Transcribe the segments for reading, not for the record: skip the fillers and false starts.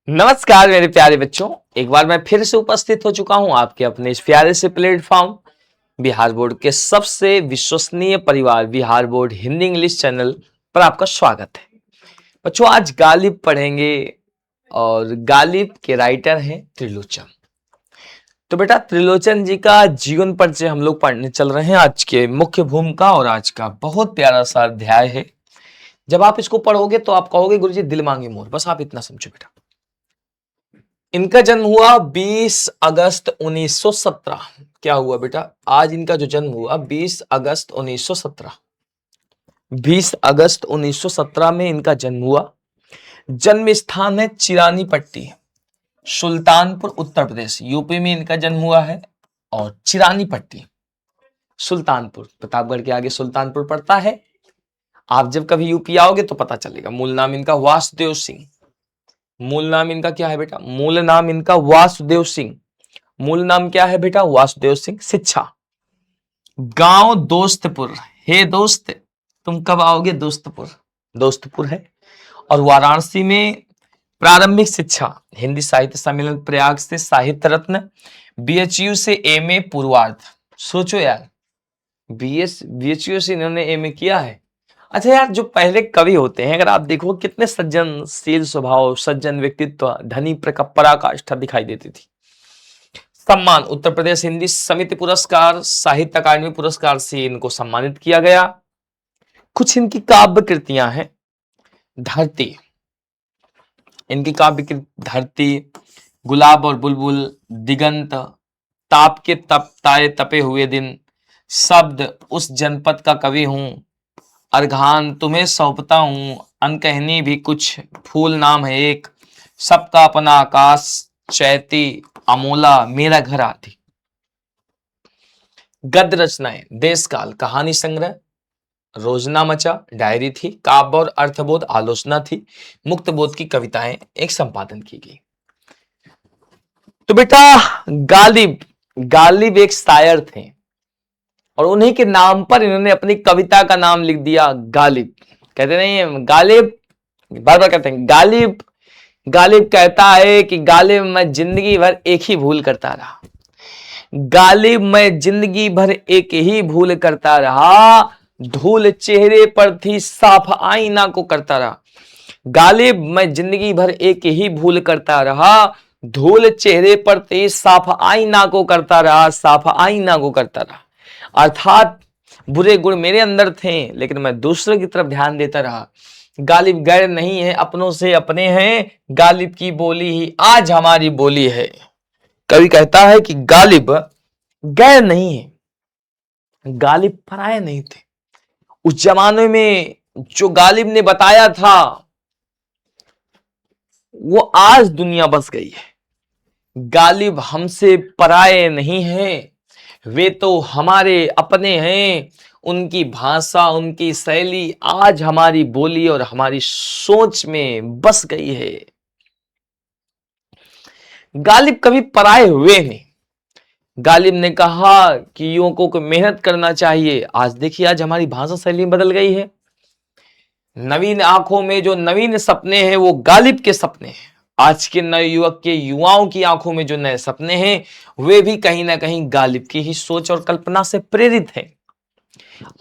नमस्कार मेरे प्यारे बच्चों, एक बार मैं फिर से उपस्थित हो चुका हूं आपके अपने इस प्यारे से प्लेटफॉर्म बिहार बोर्ड के सबसे विश्वसनीय परिवार Bihar board Hindi English channel पर आपका स्वागत है। बच्चों, आज गालिब पढ़ेंगे और गालिब के राइटर हैं त्रिलोचन। तो बेटा, त्रिलोचन जी का जीवन परिचय हम लोग पढ़ने चल रहे हैं। आज के मुख्य भूमिका और आज का बहुत प्यारा सा अध्याय है। जब आप इसको पढ़ोगे तो आप कहोगे गुरुजी दिल मांगे मोर। बस आप इतना समझो बेटा। इनका जन्म हुआ 20 अगस्त 1917। क्या हुआ बेटा? आज इनका जो जन्म हुआ 20 अगस्त 1917। 20 अगस्त 1917 में इनका जन्म हुआ। जन्म स्थान है चिरानी पट्टी, सुल्तानपुर उत्तर प्रदेश, यूपी में इनका जन्म हुआ है। और चिरानी पट्टी सुल्तानपुर, प्रतापगढ़ के आगे सुल्तानपुर पड़ता है। आप जब कभी यूपी आओगे तो पता चलेगा। मूल नाम इनका वासुदेव सिंह। मूल नाम इनका क्या है बेटा? मूल नाम इनका वासुदेव सिंह। मूल नाम क्या है बेटा? वासुदेव सिंह। शिक्षा गांव दोस्तपुर। हे दोस्त, तुम कब आओगे? दोस्तपुर, दोस्तपुर है। और वाराणसी में प्रारंभिक शिक्षा हिंदी साहित्य सम्मेलन प्रयाग से साहित्य रत्न, बीएचयू से एमए पूर्वार्ध। सोचो यार, बीएचयू से इन्होंने एमए किया है। अच्छा यार, जो पहले कवि होते हैं अगर आप देखो कितने सज्जनशील स्वभाव, सज्जन व्यक्तित्व, धनी पराकाष्ठा दिखाई देती थी। सम्मान उत्तर प्रदेश हिंदी समिति पुरस्कार, साहित्य अकादमी पुरस्कार से इनको सम्मानित किया गया। कुछ इनकी काव्य कृतियां हैं। धरती, इनकी काव्य कृति धरती, गुलाब और बुलबुल, दिगंत, ताप के ताए तपे हुए दिन, शब्द, उस जनपद का कवि हूं, अर्घान तुम्हें सौंपता हूं, अनकहनी भी कुछ, फूल नाम है एक, सबका अपना आकाश, चैती, अमोला, मेरा घर आदि। गद्य रचनाएं देशकाल, कहानी संग्रह, रोजनामचा डायरी थी, काव्य और अर्थबोध आलोचना थी, मुक्त बोध की कविताएं एक संपादन की गई। तो बेटा, गालिब एक शायर थे और उन्हीं के नाम पर इन्होंने अपनी कविता का नाम लिख दिया गालिब। कहते नहीं गालिब, बार बार कहते हैं गालिब। गालिब कहता है कि गालिब मैं जिंदगी भर एक ही भूल करता रहा। गालिब मैं जिंदगी भर एक ही भूल करता रहा, धूल चेहरे पर थी साफ आईना को करता रहा। गालिब मैं जिंदगी भर एक ही भूल करता रहा, धूल चेहरे पर थी साफ आईना को करता रहा, साफ आईना को करता रहा। अर्थात बुरे गुण मेरे अंदर थे लेकिन मैं दूसरों की तरफ ध्यान देता रहा। गालिब गैर नहीं है, अपनों से अपने हैं, गालिब की बोली ही आज हमारी बोली है। कवि कहता है कि गालिब गैर नहीं है, गालिब पराये नहीं थे। उस जमाने में जो गालिब ने बताया था वो आज दुनिया बस गई है। गालिब हमसे पराये नहीं है, वे तो हमारे अपने हैं। उनकी भाषा, उनकी शैली आज हमारी बोली और हमारी सोच में बस गई है। गालिब कभी पराये हुए नहीं। गालिब ने कहा कि युवकों को मेहनत करना चाहिए। आज देखिए, आज हमारी भाषा शैली बदल गई है। नवीन आंखों में जो नवीन सपने हैं वो गालिब के सपने हैं। आज के नए युवक के युवाओं की आंखों में जो नए सपने हैं वे भी कहीं ना कहीं गालिब की ही सोच और कल्पना से प्रेरित है।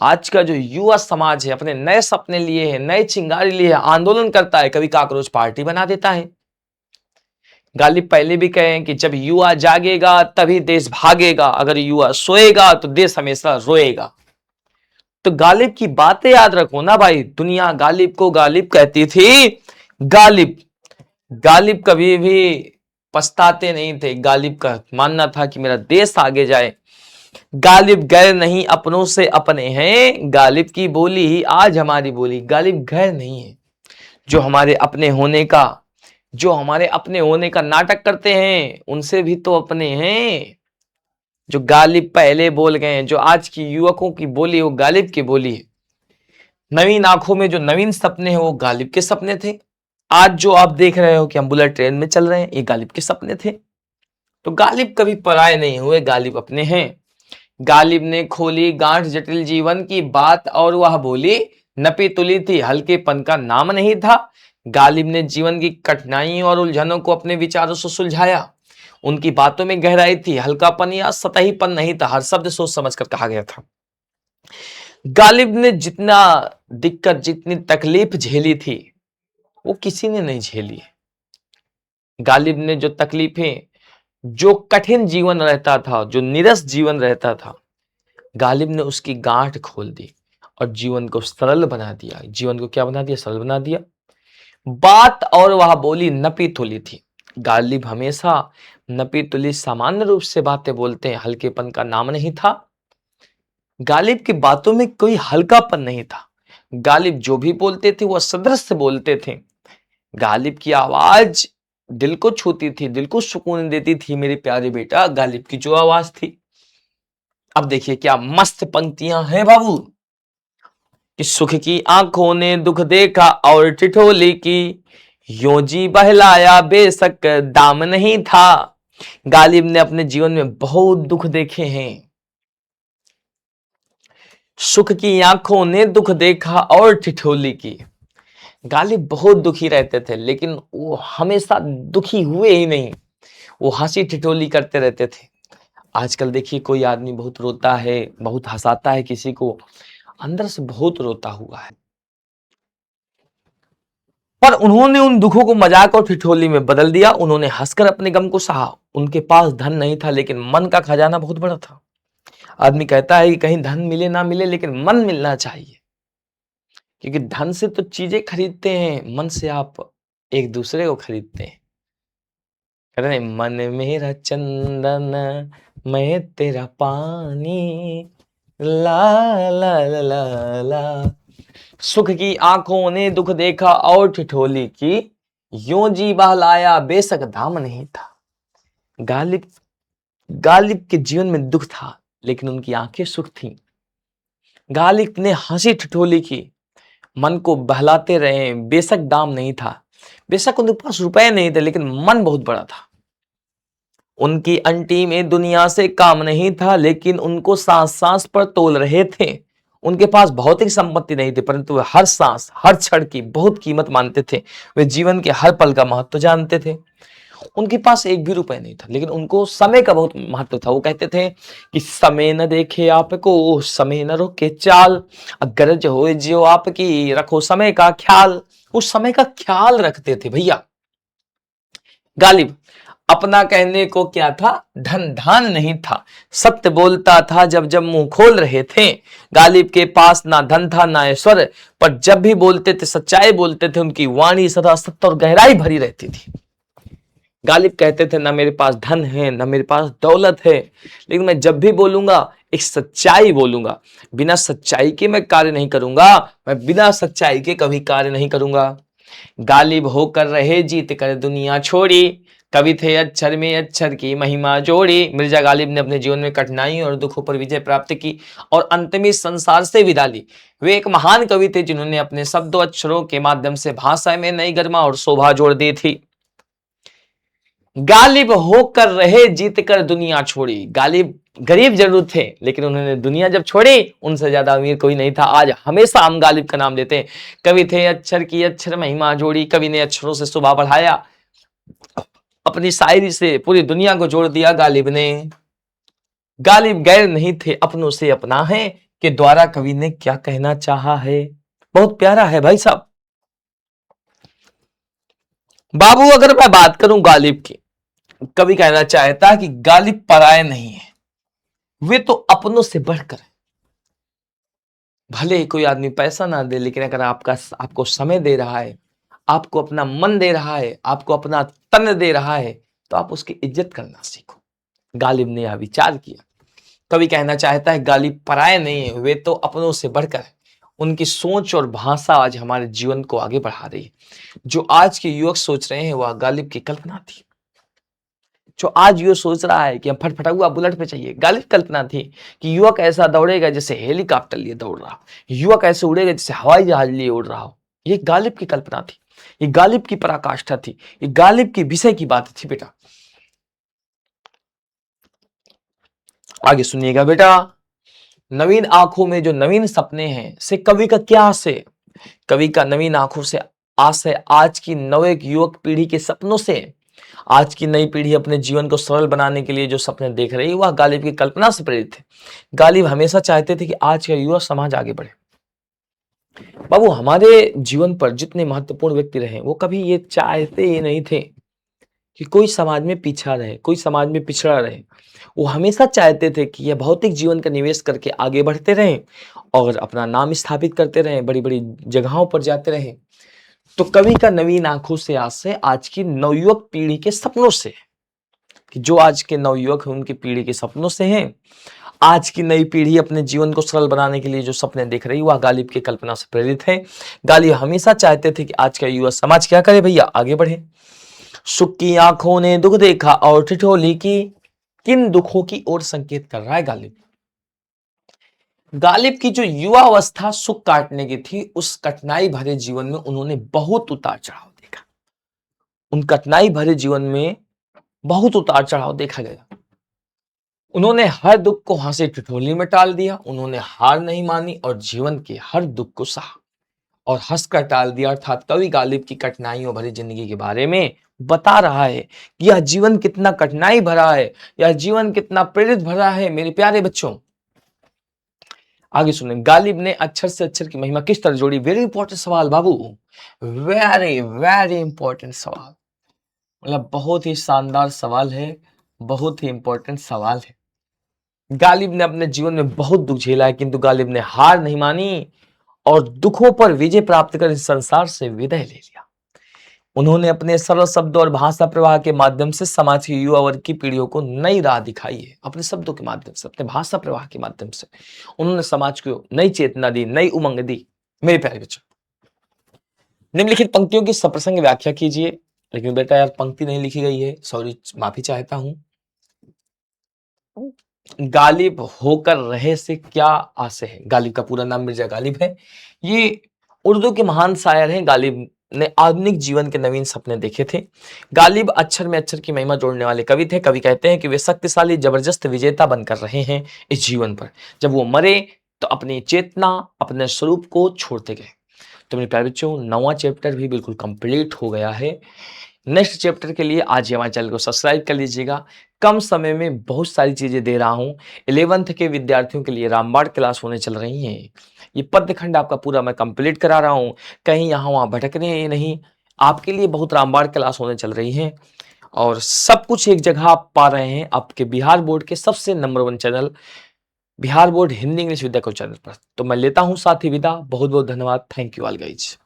आज का जो युवा समाज है अपने नए सपने लिए है, नए चिंगारी लिए है, आंदोलन करता है, कभी काकरोच पार्टी बना देता है। गालिब पहले भी कहे कि जब युवा जागेगा तभी देश भागेगा, अगर युवा सोएगा तो देश हमेशा रोएगा। तो गालिब की बातें याद रखो ना भाई। दुनिया गालिब को गालिब कहती थी। गालिब कभी भी पछताते नहीं थे। गालिब का मानना था कि मेरा देश आगे जाए। गालिब गैर नहीं, अपनों से अपने हैं, गालिब की बोली ही आज हमारी बोली। गालिब गैर नहीं है, जो हमारे अपने होने का नाटक करते हैं उनसे भी तो अपने हैं। जो गालिब पहले बोल गए हैं, जो आज की युवकों की बोली वो गालिब की बोली है। नवीन आंखों में जो नवीन सपने हैं वो गालिब के सपने थे। आज जो आप देख रहे हो कि हम बुलेट ट्रेन में चल रहे हैं, ये गालिब के सपने थे। तो गालिब कभी पराये नहीं हुए, गालिब अपने हैं। गालिब ने खोली गांठ जटिल जीवन की बात और वह बोली, नपी तुली थी हल्केपन का नाम नहीं था। गालिब ने जीवन की कठिनाइयों और उलझनों को अपने विचारों से सुलझाया। उनकी बातों में गहराई थी, हल्कापन या सतहीपन नहीं था, हर शब्द सोच समझ कर कहा गया था। गालिब ने जितना दिक्कत, जितनी तकलीफ झेली थी, वो किसी ने नहीं झेली है। गालिब ने जो तकलीफें, जो कठिन जीवन रहता था, जो नीरस जीवन रहता था, गालिब ने उसकी गांठ खोल दी और जीवन को सरल बना दिया। जीवन को क्या बना दिया? सरल बना दिया। बात और वह बोली नपी तुली थी। गालिब हमेशा नपी तुली सामान्य रूप से बातें बोलते हैं, हल्केपन का नाम नहीं था। गालिब की बातों में कोई हल्कापन नहीं था। गालिब जो भी बोलते थे वह सदृश से बोलते थे। गालिब की आवाज दिल को छूती थी, दिल को सुकून देती थी। मेरे प्यारे बेटा, गालिब की जो आवाज थी। अब देखिए क्या मस्त पंक्तियां हैं बाबू, कि सुख की आंखों ने दुख देखा और ठिठोली की, यों जी बहलाया बेशक दाम नहीं था। गालिब ने अपने जीवन में बहुत दुख देखे हैं। सुख की आंखों ने दुख देखा और ठिठोली की। गालिब बहुत दुखी रहते थे, लेकिन वो हमेशा दुखी हुए ही नहीं, वो हंसी ठिठोली करते रहते थे। आजकल देखिए कोई आदमी बहुत रोता है, बहुत हंसाता है किसी को, अंदर से बहुत रोता हुआ है। पर उन्होंने उन दुखों को मजाक और ठिठोली में बदल दिया। उन्होंने हंसकर अपने गम को सहा। उनके पास धन नहीं था, लेकिन मन का खजाना बहुत बड़ा था। आदमी कहता है कि कहीं धन मिले ना मिले, लेकिन मन मिलना चाहिए, क्योंकि धन से तो चीजें खरीदते हैं, मन से आप एक दूसरे को खरीदते हैं। कहते हैं, मन मेरा चंदन, मैं तेरा पानी, ला ला ला ला ला। सुख की आंखों ने दुख देखा और ठिठोली की, यों जी बहलाया बेशक दाम नहीं था। गालिब गालिब के जीवन में दुख था, लेकिन उनकी आंखें सुख थीं। गालिब ने हंसी ठिठोली की, मन को बहलाते रहे, बेशक दाम नहीं था। बेशक उनके पास रुपए नहीं थे, लेकिन मन बहुत बड़ा था। उनकी अंटी में दुनिया से काम नहीं था, लेकिन उनको सांस सांस पर तोल रहे थे। उनके पास भौतिक संपत्ति नहीं थी, परंतु वे हर सांस, हर क्षण की बहुत कीमत मानते थे। वे जीवन के हर पल का महत्व जानते थे। उनके पास एक भी रुपए नहीं था, लेकिन उनको समय का बहुत महत्व था। वो कहते थे कि समय न देखे आपको, समय न रोके चाल, गरज हो जो आपकी, रखो समय का ख्याल। वो समय का ख्याल रखते थे भैया। गालिब अपना कहने को क्या था, धन धान नहीं था, सत्य बोलता था जब जब मुंह खोल रहे थे। गालिब के पास ना धन था ना ऐश्वर्य, पर जब भी बोलते थे सच्चाई बोलते थे। उनकी वाणी सदा सत्य और गहराई भरी रहती थी। गालिब कहते थे, ना मेरे पास धन है, ना मेरे पास दौलत है, लेकिन मैं जब भी बोलूंगा एक सच्चाई बोलूंगा। बिना सच्चाई के मैं कार्य नहीं करूंगा, मैं बिना सच्चाई के कभी कार्य नहीं करूंगा। गालिब होकर रहे जीत कर दुनिया छोड़ी, कवि थे अक्षर में अक्षर की महिमा जोड़ी। मिर्जा गालिब ने अपने जीवन में कठिनाइयों और दुखों पर विजय प्राप्त की और अंत में इस संसार से विदा ली। वे एक महान कवि थे, जिन्होंने अपने शब्दों अक्षरों के माध्यम से भाषा में नई गरिमा और शोभा जोड़ दी थी। गालिब होकर रहे जीत कर दुनिया छोड़ी। गालिब गरीब जरूर थे, लेकिन उन्होंने दुनिया जब छोड़ी, उनसे ज्यादा अमीर कोई नहीं था। आज हमेशा हम गालिब का नाम लेते हैं। कवि थे अक्षर की अक्षर महिमा जोड़ी, कवि ने अक्षरों से शोभा बढ़ाया, अपनी शायरी से पूरी दुनिया को जोड़ दिया गालिब ने। गालिब गैर नहीं थे, अपनों से अपना है, के द्वारा कवि ने क्या कहना चाहा है। बहुत प्यारा है भाई साहब। बाबू अगर मैं बात करूं गालिब की, कवि कहना चाहता है कि गालिब पराये नहीं है, वे तो अपनों से बढ़कर है। भले ही कोई आदमी पैसा ना दे, लेकिन अगर आपको समय दे रहा है, आपको अपना मन दे रहा है, आपको अपना तन दे रहा है, तो आप उसकी इज्जत करना सीखो। गालिब ने यह विचार किया। कवि कहना चाहता है गालिब पराये नहीं है, वे तो अपनों से बढ़कर है। उनकी सोच और भाषा आज हमारे जीवन को आगे बढ़ा रही है। जो आज के युवक सोच रहे हैं, वह गालिब की कल्पना थी। जो आज युवक सोच रहा है कि हम फटफटा बुलेट पे चाहिए, गालिब कल्पना थी कि युवक ऐसा दौड़ेगा जैसे हेलीकॉप्टर लिए दौड़ रहा हो, युवक ऐसे उड़ेगा जैसे हवाई जहाज लिए उड़ रहा हो। ये गालिब की कल्पना थी, ये गालिब की पराकाष्ठा थी, ये गालिब की विषय की बात थी बेटा। आगे सुनिएगा बेटा। नवीन आंखों में जो नवीन सपने हैं, से कवि का क्या आशय। कवि का नवीन आंखों से आस है आज की नव युवक पीढ़ी के सपनों से। आज की नई पीढ़ी अपने जीवन को सरल बनाने के लिए जो सपने देख रही है वह गालिब की कल्पना से प्रेरित थे। गालिब हमेशा चाहते थे कि आज का युवा समाज आगे बढ़े। बाबू, हमारे जीवन पर जितने महत्वपूर्ण व्यक्ति रहे वो कभी ये चाहते ही नहीं थे कि कोई समाज में पीछा रहे, कोई समाज में पिछड़ा रहे। वो हमेशा चाहते थे कि यह भौतिक जीवन का निवेश करके आगे बढ़ते रहें और अपना नाम स्थापित करते रहें, बड़ी बड़ी जगहों पर जाते रहें। तो कवि का नवीन आंखों से आज से आज की नवयुवक पीढ़ी के सपनों से, कि जो आज के नवयुवक हैं उनकी पीढ़ी के सपनों से हैं। आज की नई पीढ़ी अपने जीवन को सरल बनाने के लिए जो सपने देख रही है वह गालिब की कल्पना से प्रेरित है। गालिब हमेशा चाहते थे कि आज का युवा समाज क्या करे भैया, आगे बढ़े। सुख की आंखों ने दुख देखा और ठिठोली की, किन दुखों की ओर संकेत कर रहा है गालिब। गालिब की जो युवा अवस्था सुख काटने की थी, उस कठिनाई भरे जीवन में उन्होंने बहुत उतार चढ़ाव देखा। उन कठिनाई भरे जीवन में बहुत उतार चढ़ाव देखा गया। उन्होंने हर दुख को हंसी ठिठोली में टाल दिया, उन्होंने हार नहीं मानी और जीवन के हर दुख को सहा और हंसकर टाल दिया। अर्थात कवि गालिब की कठिनाइयों भरी जिंदगी के बारे में बता रहा है कि यह जीवन कितना कठिनाई भरा है, यह जीवन कितना प्रेरित भरा है। मेरे प्यारे बच्चों, आगे सुने। गालिब ने अक्षर से अक्षर की महिमा किस तरह जोड़ी? वेरी इंपॉर्टेंट सवाल बाबू, वेरी वेरी इंपॉर्टेंट सवाल, मतलब बहुत ही शानदार सवाल है, बहुत ही इंपॉर्टेंट सवाल है। गालिब ने अपने जीवन में बहुत दुख झेला है, किंतु गालिब ने हार नहीं मानी और दुखों पर विजय प्राप्त कर इस संसार से विदाई ले लिया। उन्होंने अपने सरल शब्दों और भाषा प्रवाह के माध्यम से समाज की युवा वर्ग की पीढ़ियों को नई राह दिखाई है। अपने शब्दों के माध्यम से, अपने भाषा प्रवाह के माध्यम से उन्होंने समाज को नई चेतना दी, नई उमंग दी। मेरे प्यारे बच्चों, निम्नलिखित पंक्तियों की सप्रसंग व्याख्या कीजिए। लेकिन बेटा यार पंक्ति नहीं लिखी गई है, सॉरी, माफी चाहता हूं। गालिब होकर रहे से क्या आशय है? गालिब का पूरा नाम मिर्जा गालिब है। ये उर्दू के महान शायर हैं। गालिब ने आधुनिक जीवन के नवीन सपने देखे थे। गालिब अक्षर में अक्षर की महिमा जोड़ने वाले कवि थे। कवि कहते हैं कि वे शक्तिशाली जबरदस्त विजेता बनकर रहे हैं इस जीवन पर। जब वो मरे तो अपनी चेतना, अपने स्वरूप को छोड़ते गए। तो मेरे प्यारे बच्चों, 9वां चैप्टर भी बिल्कुल कंप्लीट हो गया है। नेक्स्ट चैप्टर के लिए आज ही हमारे चैनल को सब्सक्राइब कर लीजिएगा। कम समय में बहुत सारी चीजें दे रहा हूं। 11th के विद्यार्थियों के लिए रामबाण क्लास होने चल रही हैं। ये पद्यखंड आपका पूरा मैं कंप्लीट करा रहा हूं, कहीं यहाँ वहां भटकने नहीं। आपके लिए बहुत रामबाण क्लास होने चल रही है और सब कुछ एक जगह आप पा रहे हैं, आपके बिहार बोर्ड के सबसे number 1 channel Bihar board Hindi English Vidya को चैनल पर। तो मैं लेता हूं साथ ही विदा। बहुत बहुत धन्यवाद। Thank you all guys.